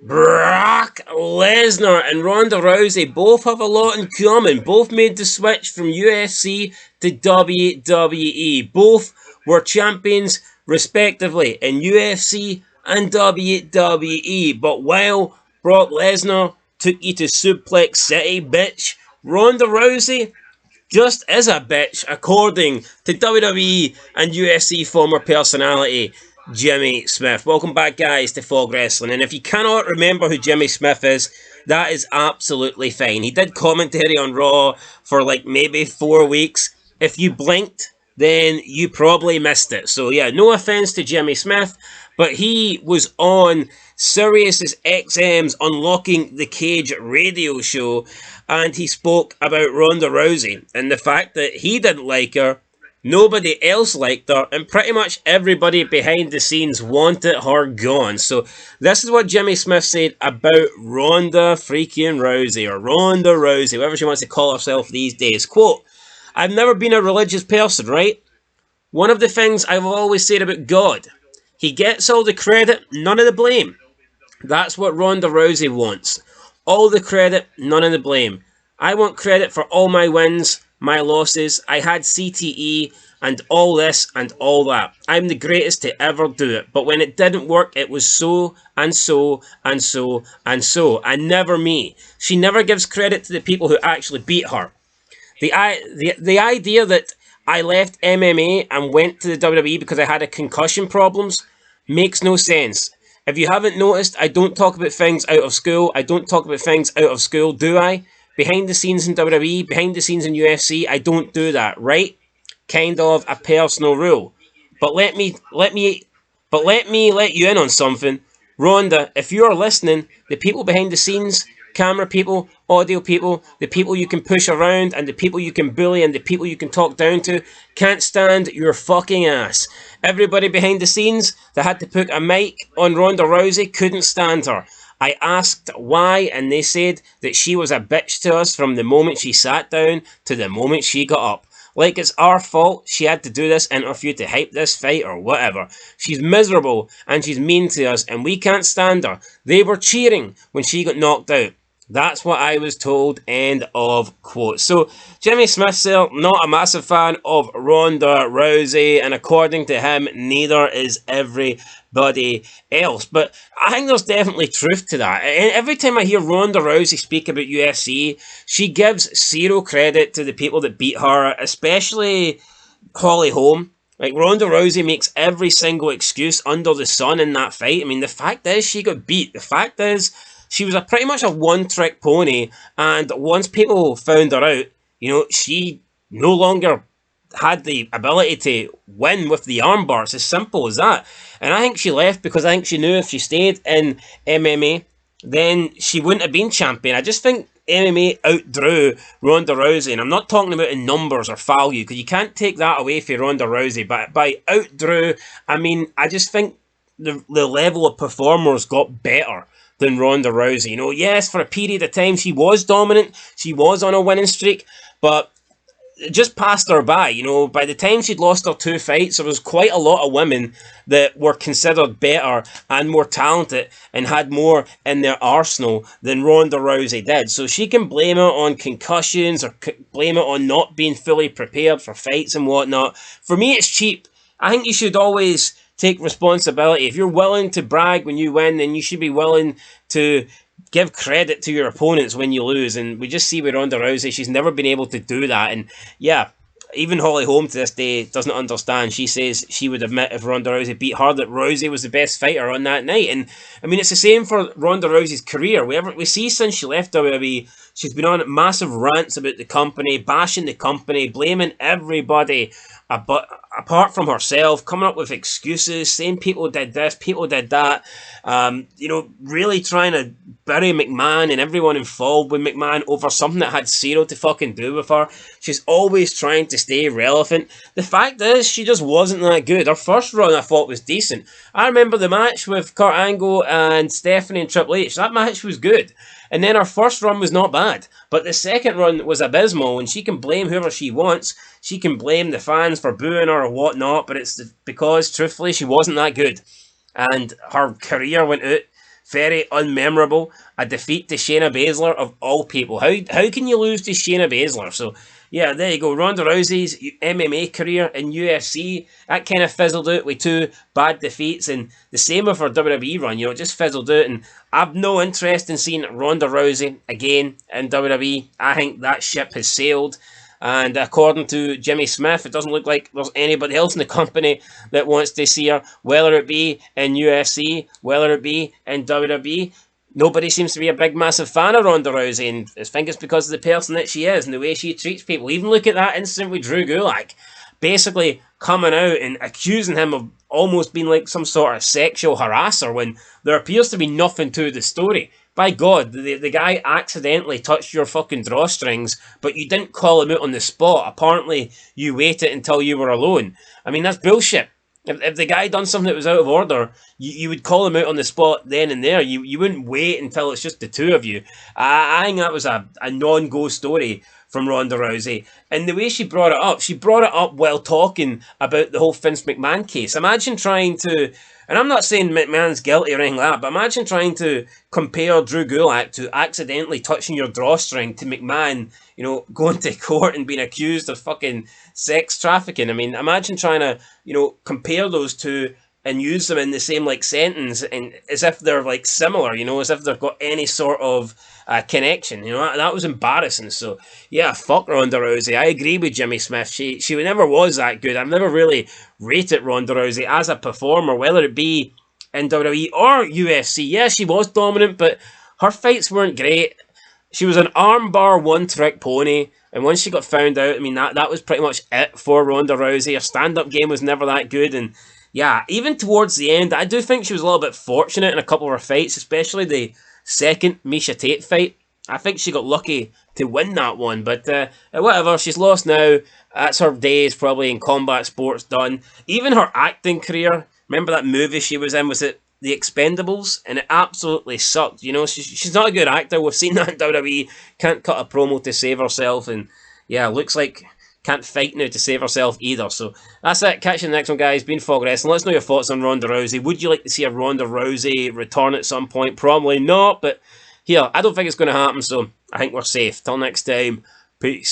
Brock Lesnar and Ronda Rousey both have a lot in common. Both made the switch from UFC to WWE. Both were champions, respectively, in UFC and WWE. But while Brock Lesnar took you to Suplex City, bitch, Ronda Rousey just is a bitch, according to WWE and UFC former personality Jimmy Smith. Welcome back, guys, to Fog Wrestling. And if you cannot remember who Jimmy Smith is, that is absolutely fine. He did commentary on Raw for like maybe 4 weeks. If you blinked, then you probably missed it. So yeah, no offense to Jimmy Smith, but he was on Sirius XM's Unlocking the Cage radio show, and he spoke about Ronda Rousey and the fact that he didn't like her, nobody else liked her, and pretty much everybody behind the scenes wanted her gone. So this is what Jimmy Smith said about Ronda freaking Rousey, or Ronda Rousey, whatever she wants to call herself these days. Quote, "I've never been a religious person, right? One of the things I've always said about God, he gets all the credit, none of the blame. That's what Ronda Rousey wants. All the credit, none of the blame. I want credit for all my wins, my losses. I had CTE and all this and all that. I'm the greatest to ever do it. But when it didn't work, it was so and so and so and so. And never me. She never gives credit to the people who actually beat her. The idea that I left MMA and went to the WWE because I had a concussion problems makes no sense. If you haven't noticed, I don't talk about things out of school. I don't talk about things out of school, do I? Behind the scenes in WWE, behind the scenes in UFC, I don't do that, right? Kind of a personal rule. But let you in on something. Rhonda, if you're listening, the people behind the scenes, camera people, audio people, the people you can push around and the people you can bully and the people you can talk down to, can't stand your fucking ass. Everybody behind the scenes that had to put a mic on Ronda Rousey couldn't stand her. I asked why, and they said that she was a bitch to us from the moment she sat down to the moment she got up. Like it's our fault she had to do this interview to hype this fight or whatever. She's miserable and she's mean to us and we can't stand her. They were cheering when she got knocked out. That's what I was told." End of quote. So Jimmy Smith said not a massive fan of Ronda Rousey, and according to him, neither is everybody else. But I think there's definitely truth to that. And every time I hear Ronda Rousey speak about UFC, she gives zero credit to the people that beat her, especially Holly Holm. Like, Ronda Rousey makes every single excuse under the sun in that fight. I mean, the fact is she got beat. The fact is she was pretty much a one-trick pony, and once people found her out, she no longer had the ability to win with the armbar. It's as simple as that. And I think she left because I think she knew if she stayed in MMA, then she wouldn't have been champion. I just think MMA outdrew Ronda Rousey, and I'm not talking about in numbers or value, because you can't take that away from Ronda Rousey, but by outdrew, I mean, I just think the level of performers got better than Ronda Rousey. Yes, for a period of time she was dominant, she was on a winning streak, but it just passed her by. By the time she'd lost her 2 fights, there was quite a lot of women that were considered better and more talented and had more in their arsenal than Ronda Rousey did. So she can blame it on concussions or blame it on not being fully prepared for fights and whatnot. For me, it's cheap. I think you should always take responsibility. If you're willing to brag when you win, then you should be willing to give credit to your opponents when you lose. And we just see with Ronda Rousey, she's never been able to do that. And yeah, even Holly Holm to this day doesn't understand. She says she would admit if Ronda Rousey beat her that Rousey was the best fighter on that night. And I mean, it's the same for Ronda Rousey's career. We see since she left WWE, she's been on massive rants about the company, bashing the company, blaming everybody apart from herself, coming up with excuses, saying people did this, people did that, really trying to bury McMahon and everyone involved with McMahon over something that had zero to fucking do with her. She's always trying to stay relevant. The fact is, she just wasn't that good. Her first run, I thought, was decent. I remember the match with Kurt Angle and Stephanie and Triple H. That match was good. And then her first run was not bad. But the second run was abysmal, and she can blame whoever she wants. She can blame the fans for booing her or whatnot, but it's because, truthfully, she wasn't that good. And her career went out very unmemorable. A defeat to Shayna Baszler of all people. How can you lose to Shayna Baszler? So yeah, there you go. Ronda Rousey's MMA career in UFC, that kind of fizzled out with two bad defeats, and the same with her WWE run. You know, it just fizzled out, and I've no interest in seeing Ronda Rousey again in WWE. I think that ship has sailed. And according to Jimmy Smith, it doesn't look like there's anybody else in the company that wants to see her, whether it be in UFC, whether it be in WWE. Nobody seems to be a big, massive fan of Ronda Rousey, and I think it's because of the person that she is and the way she treats people. Even look at that incident with Drew Gulak, basically coming out and accusing him of almost being like some sort of sexual harasser when there appears to be nothing to the story. By God, the guy accidentally touched your fucking drawstrings, but you didn't call him out on the spot. Apparently, you waited until you were alone. I mean, that's bullshit. If the guy done something that was out of order, you would call him out on the spot then and there. You wouldn't wait until it's just the two of you. I think that was a non-go story from Ronda Rousey. And the way she brought it up while talking about the whole Vince McMahon case. Imagine trying to, and I'm not saying McMahon's guilty or anything like that, but imagine trying to compare Drew Gulak to accidentally touching your drawstring to McMahon, you know, going to court and being accused of fucking sex trafficking. I mean, imagine trying to, you know, compare those two and use them in the same like sentence, and as if they're like similar, you know, as if they've got any sort of connection. You know, that was embarrassing. So yeah, fuck Ronda Rousey. I agree with Jimmy Smith. She never was that good. I've never really rated Ronda Rousey as a performer, whether it be in WWE or UFC. Yeah, she was dominant, but her fights weren't great. She was an armbar one-trick pony, and once she got found out, I mean, that was pretty much it for Ronda Rousey. Her stand-up game was never that good, and yeah, even towards the end, I do think she was a little bit fortunate in a couple of her fights, especially the second Misha Tate fight. I think she got lucky to win that one, but whatever, she's lost now. That's her days probably in combat sports done. Even her acting career, remember that movie she was in, was it The Expendables? And it absolutely sucked, you know, she's not a good actor. We've seen that in WWE, can't cut a promo to save herself, and yeah, looks like can't fight now to save herself either. So that's it. Catch you in the next one, guys. Been Fog Wrestling. Let us know your thoughts on Ronda Rousey. Would you like to see a Ronda Rousey return at some point? Probably not, but here, I don't think it's going to happen, so I think we're safe. Till next time, peace.